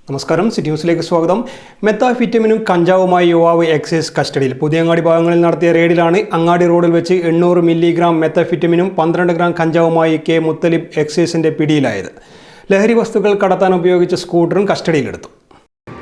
നമസ്കാരം, സിറ്റി ന്യൂസിലേക്ക് സ്വാഗതം. മെത്താഫിറ്റമിനും കഞ്ചാവുമായി യുവാവ് എക്സൈസ് കസ്റ്റഡിയിൽ. പുതിയങ്ങാടി ഭാഗങ്ങളിൽ നടത്തിയ റെയ്ഡിലാണ് അങ്ങാടി റോഡിൽ വെച്ച് 800 മില്ലിഗ്രാം മെത്താഫിറ്റമിനും 12 ഗ്രാം കഞ്ചാവുമായി കെ മുത്തലിബ് എക്സൈസിന്റെ പിടിയിലായത്. ലഹരി വസ്തുക്കൾ കടത്താൻ ഉപയോഗിച്ച സ്കൂട്ടറും കസ്റ്റഡിയിലെടുത്തു.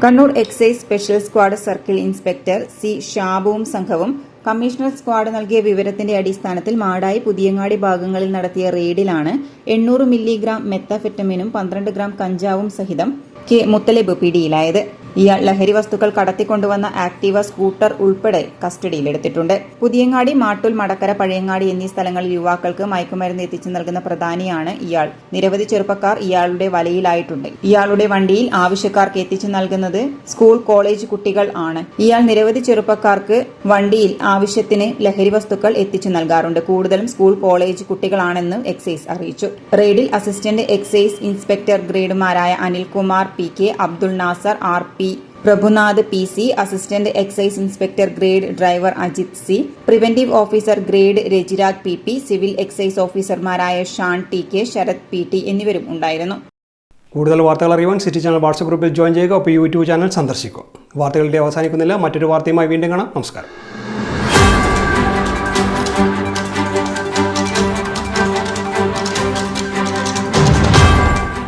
Kannur excise special squad circle inspector C ഷാബുവും സംഘവും കമ്മീഷണർ സ്ക്വാഡ് നൽകിയ വിവരത്തിന്റെ അടിസ്ഥാനത്തിൽ മാടായി പുതിയങ്ങാടി ഭാഗങ്ങളിൽ നടത്തിയ റെയ്ഡിലാണ് 800 മില്ലിഗ്രാം മെത്താഫെറ്റമിനും 12 ഗ്രാം കഞ്ചാവും സഹിതം കെ മുത്തലിബ് പിടിയിലായത്. ഇയാൾ ലഹരി വസ്തുക്കൾ കടത്തിക്കൊണ്ടുവന്ന ആക്ടീവ സ്കൂട്ടർ ഉൾപ്പെടെ കസ്റ്റഡിയിലെടുത്തിട്ടുണ്ട്. പുതിയങ്ങാടി, മാട്ടൂൽ, മടക്കര, പഴയങ്ങാടി എന്നീ സ്ഥലങ്ങളിൽ യുവാക്കൾക്ക് മയക്കുമരുന്ന് എത്തിച്ചു നൽകുന്ന പ്രധാനിയാണ് ഇയാൾ. നിരവധി ചെറുപ്പക്കാർ ഇയാളുടെ വലയിലായിട്ടുണ്ട്. ഇയാളുടെ വണ്ടിയിൽ ആവശ്യക്കാർക്ക് എത്തിച്ചു നൽകുന്നത് സ്കൂൾ, കോളേജ് കുട്ടികൾ ആണ്. ഇയാൾ നിരവധി ചെറുപ്പക്കാർക്ക് വണ്ടിയിൽ ആവശ്യത്തിന് ലഹരി വസ്തുക്കൾ എത്തിച്ചു നൽകാറുണ്ട്. കൂടുതലും സ്കൂൾ, കോളേജ് കുട്ടികളാണെന്ന് എക്സൈസ് അറിയിച്ചു. റെയ്ഡിൽ അസിസ്റ്റന്റ് എക്സൈസ് ഇൻസ്പെക്ടർ ഗ്രേഡുമാരായ Anilkumar P K, Abdul Nasar R P, Prabhunath P C, assistant excise inspector grade driver Ajith C, preventive officer grade Rajiraj P P, civil excise ഓഫീസർമാരായ Shan T K, Sarath P T എന്നിവരും ഉണ്ടായിരുന്നു. കൂടുതൽ വാർത്തകൾ അറിയുവാൻ സിറ്റി ചാനൽ വാട്സ്ആപ്പ് ഗ്രൂപ്പിൽ ജോയിൻ ചെയ്യുക. ഒപ്പം യൂട്യൂബ് ചാനൽ സന്ദർശിക്കുക. വാർത്തകളുടെ അവസാനിക്കുന്നില്ല. മറ്റൊരു വാർത്തയുമായി വീണ്ടും കാണാം. നമസ്കാരം.